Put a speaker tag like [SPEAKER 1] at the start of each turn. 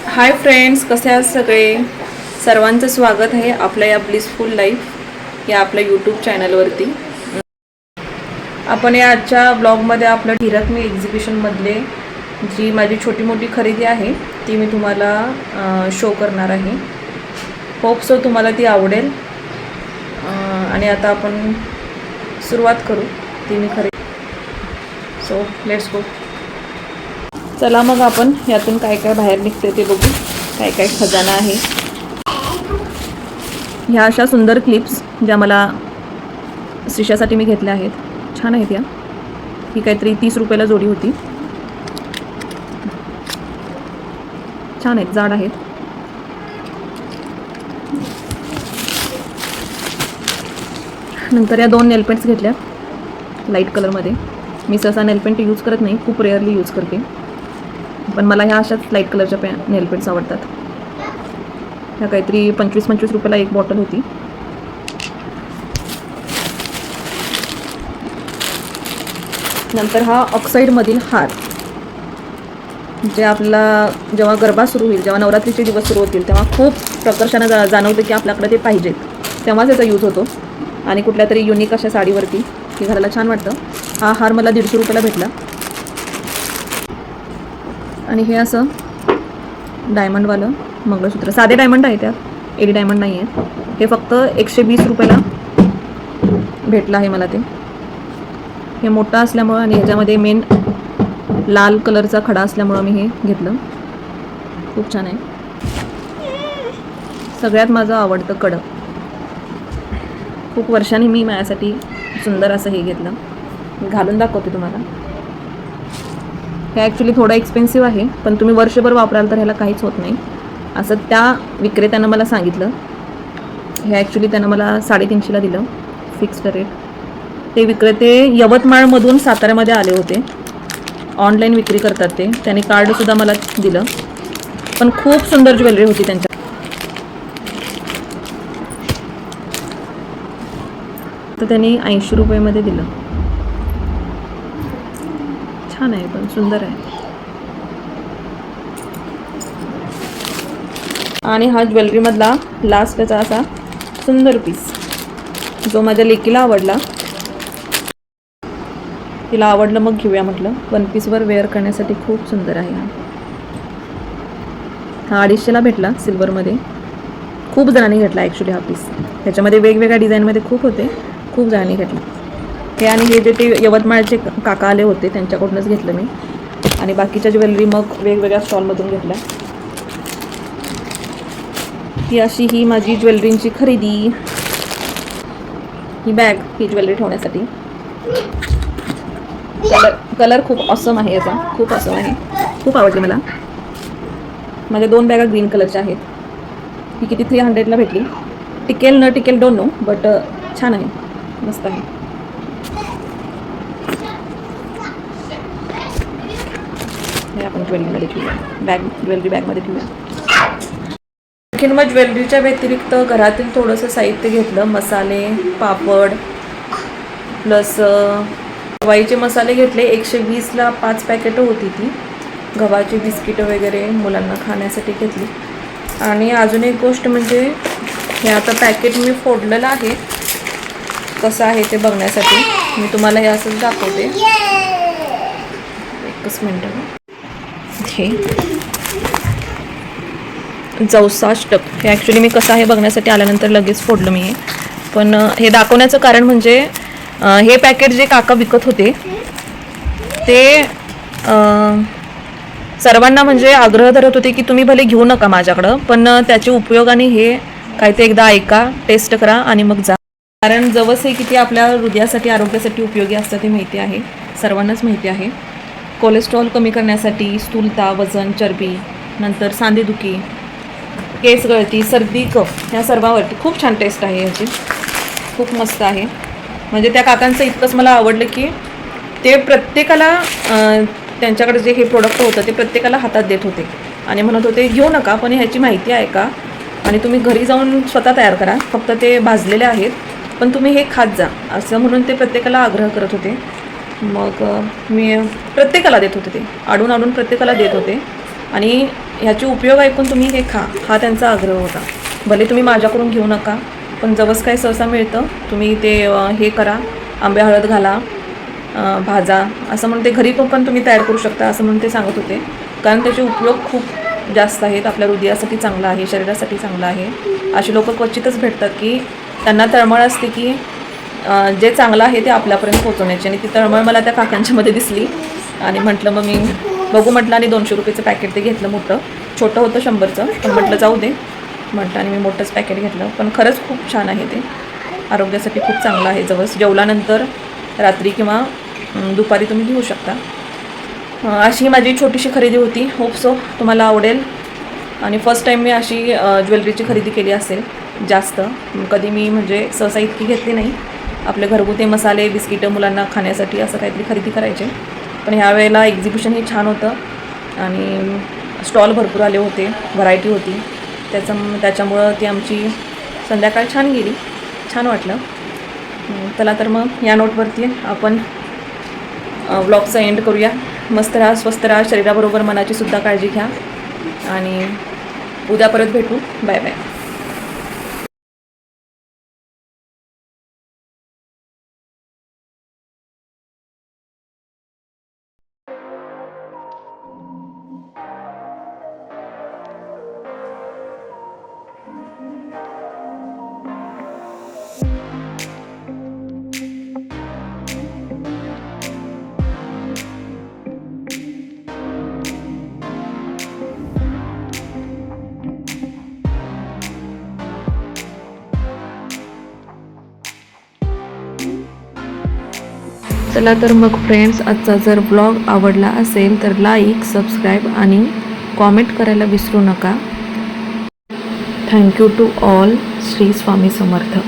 [SPEAKER 1] Hi friends, कसे आहात सगळे. सर्वांचं स्वागत आहे आपल्या या ब्लिसफुल लाईफ या आपल्या यूट्यूब चॅनलवरती. आपण या आजच्या ब्लॉगमध्ये आपलं हिरकणी एक्झिबिशनमधले जी माझी छोटी मोठी खरेदी आहे ती मी तुम्हाला शो करणार आहे. होप सो तुम्हाला ती आवडेल. आणि आता आपण सुरुवात करू ती मी खरेदी. So let's go. चला मग आपण यातून काय काय बाहेर निघते ते बघू. काय काय खजाना आहे. ह्या अशा सुंदर क्लिप्स ज्या मला शिष्यासाठी मी घेतल्या आहेत. छान आहेत या. ही काहीतरी 30 रुपयाला जोडी होती. छान आहेत, जाड आहेत. नंतर या 2 नेलपेंट्स घेतल्या लाईट कलरमध्ये. मी सहसा नेलपेंट यूज करत नाही, खूप रेअरली यूज करते, पण मला ह्या अशाच लाईट कलरच्या नेलपेंट्स आवडतात. ह्या काहीतरी 25 रुपयाला एक बॉटल होती. नंतर हा ऑक्साईडमधील हार, जे आपला जेव्हा गरबा सुरू होईल, जेव्हा नवरात्रीचे दिवस सुरू होतील तेव्हा खूप प्रकर्षानं जाणवतं की आपल्याकडे ते पाहिजेत, तेव्हाच याचा यूज होतो. आणि कुठल्या तरी युनिक अशा साडीवरती हे घालायला छान वाटतं. हा हार मला 150 रुपयाला भेटला. आणि हे असं डायमंडवालं मंगळसूत्र, साधे डायमंड आहे, त्यात एडी डायमंड नाही आहे. हे फक्त 120 रुपयाला भेटलं आहे मला ते. हे मोठं असल्यामुळं आणि ह्याच्यामध्ये मेन लाल कलरचा खडा असल्यामुळं मी हे घेतलं. खूप छान आहे. सगळ्यात माझं आवडतं कडं. खूप वर्षांनी मी माझ्यासाठी सुंदर असं हे घेतलं. मी घालून दाखवते तुम्हाला. हे ॲक्च्युली थोडं एक्सपेन्सिव्ह आहे, पण तुम्ही वर्षभर वापराल तर ह्याला काहीच होत नाही असं त्या विक्रेत्यानं मला सांगितलं. हे ॲक्च्युली त्यानं मला 350ला दिलं, फिक्स्ड रेट. ते विक्रेते यवतमाळमधून साताऱ्यामध्ये आले होते. ऑनलाईन विक्री करतात ते. त्यांनी कार्डसुद्धा मला दिलं. पण खूप सुंदर ज्वेलरी होती त्यांच्या. तर त्यांनी 80 रुपयामध्ये दिलं. छान आहे, पण सुंदर आहे. आणि हा ज्वेलरीमधला लास्टचा असा सुंदर पीस जो माझ्या लेकीला आवडला. तिला आवडलं मग घेऊया म्हटलं. 1 पीसवर वेअर करण्यासाठी खूप सुंदर आहे. हा 250ला भेटला सिल्वरमध्ये. खूप जणांनी घेतला ॲक्च्युली हा पीस. ह्याच्यामध्ये वेगवेगळ्या डिझाईनमध्ये खूप होते, खूप जणांनी घेतला हे. आणि हे जे ते यवतमाळचे काका आले होते त्यांच्याकडूनच घेतलं मी. आणि बाकीच्या ज्वेलरी मग वेगवेगळ्या स्टॉलमधून घेतल्या. ही अशी ही माझी ज्वेलरींची खरेदी. ही बॅग, ही ज्वेलरी ठेवण्यासाठी. कलर खूप ऑसम आहे याचा, खूप ऑसम आहे. खूप आवडली मला. माझ्या 2 बॅगा ग्रीन कलरच्या आहेत. ही किती 300ला भेटली. टिकेल न टिकेल डोंट नो, बट छान आहे, मस्त आहे. हे आपण ज्वेलरीमध्ये ठेवूया, ज्वेलरी बॅगमध्ये ठेवूया. आणखीन मग ज्वेलरीच्या व्यतिरिक्त घरातील थोडंसं साहित्य घेतलं. मसाले, पापड, प्लस गव्हाचे मसाले घेतले. 120ला 5 पॅकेटं होती ती. गव्हाची बिस्किटं वगैरे मुलांना खाण्यासाठी घेतली. आणि अजून एक गोष्ट म्हणजे हे आता पॅकेट मी फोडलेलं आहे, कसं आहे ते बघण्यासाठी मी तुम्हाला हे असंच दाखवते. एकच मिनटं. हे जवसाष्टक हे ॲक्च्युली मी कसं आहे बघण्यासाठी आल्यानंतर लगेच फोडलं मी हे. पण हे दाखवण्याचं कारण म्हणजे हे पॅकेट जे काका विकत होते ते सर्वांना म्हणजे आग्रह धरत होते की तुम्ही भले घेऊ नका माझ्याकडं, पण त्याचे उपयोगाने हे काय ते एकदा ऐका, टेस्ट करा आणि मग जा. कारण जवस हे किती आपल्या हृदयासाठी, आरोग्यासाठी उपयोगी असतं ते माहिती आहे, सर्वांनाच माहिती आहे. कोलेस्ट्रॉल कमी करण्यासाठी, स्थूलता, वजन, चरबी, नंतर सांधेदुखी, केस गळती, सर्दी, कफ ह्या सर्वांवरती खूप छान टेस्ट आहे याची. खूप मस्त आहे. म्हणजे त्या काकांचं इतकंच मला आवडलं की ते प्रत्येकाला त्यांच्याकडे जे हे प्रोडक्ट होतं ते प्रत्येकाला हातात देत होते आणि म्हणत होते घेऊ नका, पण ह्याची माहिती आहे का आणि तुम्ही घरी जाऊन स्वतः तयार करा, फक्त ते भाजलेले आहेत, पण तुम्ही हे खात जा असं म्हणून ते प्रत्येकाला आग्रह करत होते. मग मी प्रत्येकाला देत होते, ते आडून आडून प्रत्येकाला देत होते. आणि ह्याचे उपयोग ऐकून तुम्ही हे खा, हा त्यांचा आग्रह होता. भले तुम्ही माझ्याकडून घेऊ नका, पण जवस काय सहसा मिळतं, तुम्ही ते हे करा, आंबे हळद घाला, भाजा, असं म्हणून ते घरी पण तुम्ही तयार करू शकता असं म्हणून ते सांगत होते. कारण त्याचे उपयोग खूप जास्त आहेत. आपल्या हृदयासाठी चांगलं आहे, शरीरासाठी चांगलं आहे. अशी लोकं क्वचितच भेटतात की त्यांना तळमळ असते की जे चांगलं आहे ते आपल्यापर्यंत पोहोचवण्याची. आणि ती तळमळ मला त्या काकांच्यामध्ये दिसली आणि म्हटलं मग मी बघू म्हटलं, आणि 200 रुपयाचं पॅकेट ते घेतलं. मोठं छोटं होतं 100चं, पण म्हटलं जाऊ दे म्हटलं, आणि मी मोठंच पॅकेट घेतलं. पण खरंच खूप छान आहे ते, आरोग्यासाठी खूप चांगलं आहे. जवस जेवल्यानंतर रात्री किंवा दुपारी तुम्ही घेऊ शकता. अशी माझी छोटीशी खरेदी होती. होप सो तुम्हाला आवडेल. आणि फर्स्ट टाईम मी अशी ज्वेलरीची खरेदी केली असेल. जास्त कधी मी म्हणजे सहसा इतकी घेतली नाही. आपले घरगुती मसाले, बिस्किटं मुलांना खाण्यासाठी असं काहीतरी खरेदी करायचे. पण ह्या वेळेला एक्झिबिशन हे छान होतं आणि स्टॉल भरपूर आले होते, व्हरायटी होती. त्याच्यामुळं ती आमची संध्याकाळ छान गेली, छान वाटलं. चला तर मग या नोटवरती आपण व्लॉगचा एंड करूया. मस्त राहा, स्वस्त राहा, शरीराबरोबर मनाची सुद्धा काळजी घ्या आणि उद्या परत भेटू. Bye bye. चला तर मग फ्रेंड्स, आजचा जर ब्लॉग आवडला असेल तर लाईक, सबस्क्राईब आणि कॉमेंट करायला विसरू नका. Thank you to all. Shri Swami Samarth.